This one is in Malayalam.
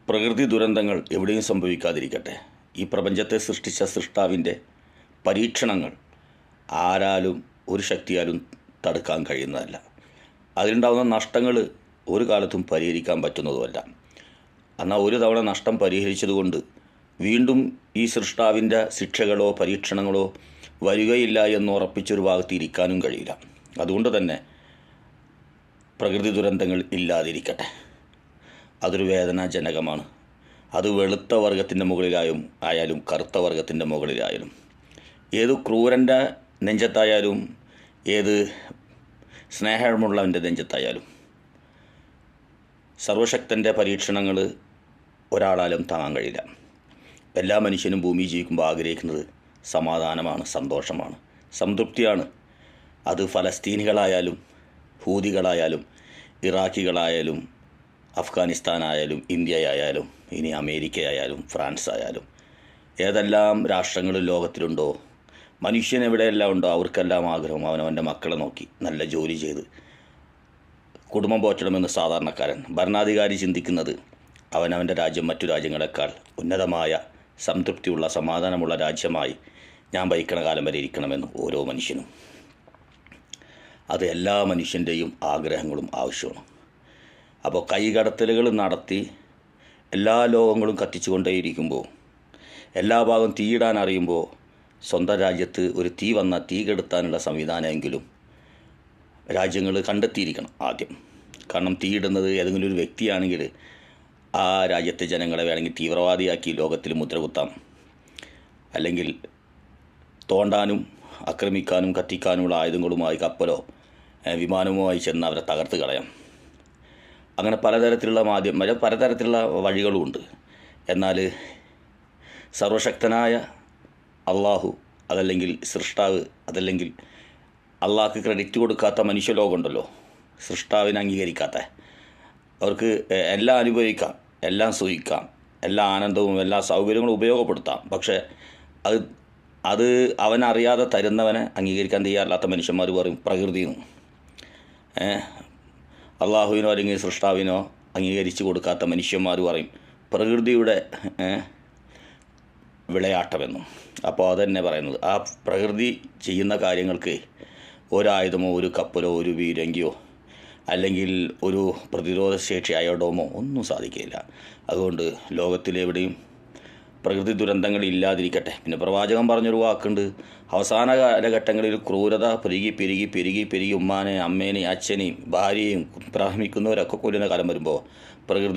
പ്രകൃതി ദുരന്തങ്ങൾ എവിടെയും സംഭവിക്കാതിരിക്കട്ടെ. ഈ പ്രപഞ്ചത്തെ സൃഷ്ടിച്ച സൃഷ്ടാവിൻ്റെ പരീക്ഷണങ്ങൾ ആരാലും ഒരു ശക്തിയാലും തടുക്കാൻ കഴിയുന്നതല്ല. അതിലുണ്ടാകുന്ന നഷ്ടങ്ങൾ ഒരു കാലത്തും പരിഹരിക്കാൻ പറ്റുന്നതുമല്ല. എന്നാൽ ഒരു തവണ നഷ്ടം പരിഹരിച്ചതുകൊണ്ട് വീണ്ടും ഈ സൃഷ്ടാവിൻ്റെ ശിക്ഷകളോ പരീക്ഷണങ്ങളോ വരികയില്ല എന്ന് ഉറപ്പിച്ചൊരു ഭാഗത്ത് ഇരിക്കാനും കഴിയില്ല. അതുകൊണ്ട് തന്നെ പ്രകൃതി ദുരന്തങ്ങൾ ഇല്ലാതിരിക്കട്ടെ. അതൊരു വേദനാജനകമാണ്. അത് വെളുത്ത വർഗത്തിൻ്റെ മുകളിലായാലും കറുത്ത വർഗത്തിൻ്റെ മുകളിലായാലും, ഏത് ക്രൂരൻ്റെ നെഞ്ചത്തായാലും ഏത് സ്നേഹമുള്ളവൻ്റെ നെഞ്ചത്തായാലും സർവശക്തൻ്റെ പരീക്ഷണങ്ങൾ ഒരാളാലും താങ്ങാൻ കഴിയില്ല. എല്ലാ മനുഷ്യനും ഭൂമി ജീവിക്കുമ്പോൾ ആഗ്രഹിക്കുന്നത് സമാധാനമാണ്, സന്തോഷമാണ്, സംതൃപ്തിയാണ്. അത് ഫലസ്തീനികളായാലും ഹൂതികളായാലും ഇറാഖികളായാലും അഫ്ഗാനിസ്ഥാനായാലും ഇന്ത്യയായാലും ഇനി അമേരിക്കയായാലും ഫ്രാൻസ് ആയാലും ഏതെല്ലാം രാഷ്ട്രങ്ങൾ ലോകത്തിലുണ്ടോ, മനുഷ്യൻ എവിടെയെല്ലാം ഉണ്ടോ അവർക്കെല്ലാം ആഗ്രഹം അവനവൻ്റെ മക്കളെ നോക്കി നല്ല ജോലി ചെയ്ത് കുടുംബം പോറ്റണമെന്ന് സാധാരണക്കാരൻ. ഭരണാധികാരി ചിന്തിക്കുന്നത് അവനവൻ്റെ രാജ്യം മറ്റു രാജ്യങ്ങളെക്കാൾ ഉന്നതമായ സംതൃപ്തിയുള്ള സമാധാനമുള്ള രാജ്യമായി ഞാൻ ഭരിക്കണ കാലം വരെ ഇരിക്കണമെന്ന് ഓരോ മനുഷ്യനും. അത് എല്ലാ മനുഷ്യൻ്റെയും ആഗ്രഹങ്ങളും ആവശ്യമാണ്. അപ്പോൾ കൈകടത്തലുകൾ നടത്തി എല്ലാ ലോകങ്ങളും കത്തിച്ചുകൊണ്ടേയിരിക്കുമ്പോൾ, എല്ലാ ഭാഗവും തീയിടാൻ അറിയുമ്പോൾ, സ്വന്തം രാജ്യത്ത് ഒരു തീ വന്നാൽ തീ കെടുത്താനുള്ള സംവിധാനമെങ്കിലും രാജ്യങ്ങൾ കണ്ടെത്തിയിരിക്കണം ആദ്യം. കാരണം തീയിടുന്നത് ഏതെങ്കിലും ഒരു വ്യക്തിയാണെങ്കിൽ ആ രാജ്യത്തെ ജനങ്ങളെ വേണമെങ്കിൽ തീവ്രവാദിയാക്കി ലോകത്തിൽ മുദ്രകുത്താം, അല്ലെങ്കിൽ തോണ്ടാനും ആക്രമിക്കാനും കത്തിക്കാനുമുള്ള ആയുധങ്ങളുമായി കപ്പലോ വിമാനവുമായി ചെന്ന് അവരെ തകർത്ത് കളയാം. അങ്ങനെ പലതരത്തിലുള്ള വഴികളുമുണ്ട്. എന്നാൽ സർവശക്തനായ അള്ളാഹു, അതല്ലെങ്കിൽ സൃഷ്ടാവ്, അതല്ലെങ്കിൽ അള്ളാഹ്ക്ക് ക്രെഡിറ്റ് കൊടുക്കാത്ത മനുഷ്യലോകമുണ്ടല്ലോ, സൃഷ്ടാവിനെ അംഗീകരിക്കാത്ത, അവർക്ക് എല്ലാം അനുഭവിക്കാം, എല്ലാം സുഖിക്കാം, എല്ലാ ആനന്ദവും എല്ലാ സൗകര്യങ്ങളും ഉപയോഗപ്പെടുത്താം. പക്ഷേ അത് അവനറിയാതെ തരുന്നവനെ അംഗീകരിക്കാൻ തയ്യാറില്ലാത്ത മനുഷ്യന്മാർ പറയും പ്രകൃതിയെന്ന്. അള്ളാഹുവിനോ അല്ലെങ്കിൽ സൃഷ്ടാവിനോ അംഗീകരിച്ച് കൊടുക്കാത്ത മനുഷ്യന്മാർ പറയും പ്രകൃതിയുടെ വിളയാട്ടമെന്നും. അപ്പോൾ അതുതന്നെ പറയുന്നത്, ആ പ്രകൃതി ചെയ്യുന്ന കാര്യങ്ങൾക്ക് ഒരായുധമോ ഒരു കപ്പലോ ഒരു പീരങ്കിയോ അല്ലെങ്കിൽ ഒരു പ്രതിരോധശേഷി അയോഡോമോ ഒന്നും സാധിക്കില്ല. അതുകൊണ്ട് ലോകത്തിലെവിടെയും പ്രകൃതി ദുരന്തങ്ങൾ ഇല്ലാതിരിക്കട്ടെ. പിന്നെ പ്രവാചകൻ പറഞ്ഞൊരു വാക്കുണ്ട്, അവസാന കാലഘട്ടങ്ങളിൽ ക്രൂരത പെരുകി ഉമ്മാനെ അമ്മേനെയും അച്ഛനെയും ഭാര്യയെയും പ്രാമിക്കുന്നവരൊക്കെ കൊല്ലുന്ന കാലം വരുമ്പോൾ പ്രകൃതി